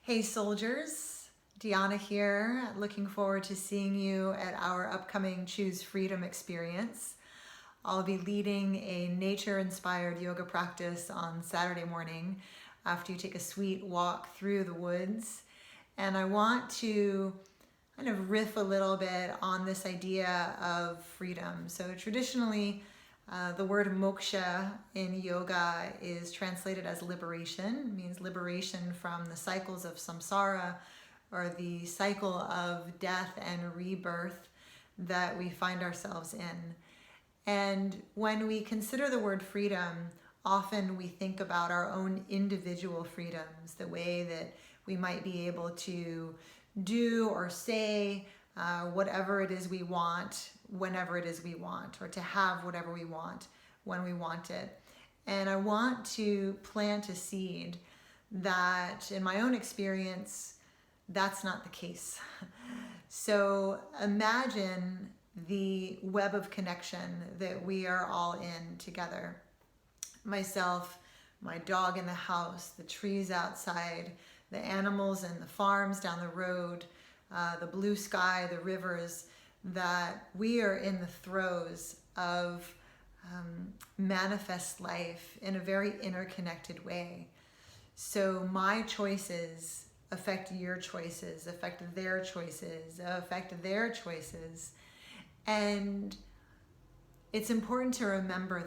Hey soldiers, Deanna here, looking forward to seeing you at our upcoming Choose Freedom experience. I'll be leading a nature-inspired yoga practice on Saturday morning after you take a sweet walk through the woods. And I want to kind of riff a little bit on this idea of freedom. So traditionally, the word moksha in yoga is translated as liberation. It means liberation from the cycles of samsara, or the cycle of death and rebirth that we find ourselves in. And when we consider the word freedom, often we think about our own individual freedoms, the way that we might be able to do or say whatever it is we want, whenever it is we want, or to have whatever we want when we want it. And I want to plant a seed that, in my own experience, that's not the case. So imagine the web of connection that we are all in together. Myself, my dog in the house, the trees outside, the animals and the farms down the road, the blue sky, the rivers, that we are in the throes of manifest life in a very interconnected way. So my choices affect your choices, affect their choices, affect their choices. And it's important to remember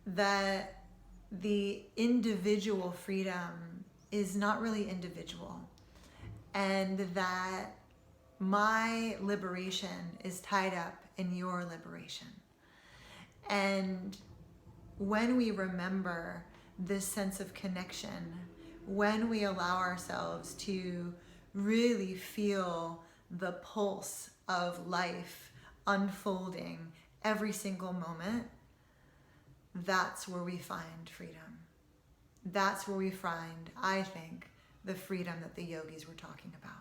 that the individual freedom is not really individual, and that my liberation is tied up in your liberation. And when we remember this sense of connection, when we allow ourselves to really feel the pulse of life unfolding every single moment, that's where we find freedom. That's where we find, I think, the freedom that the yogis were talking about.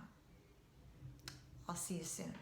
I'll see you soon.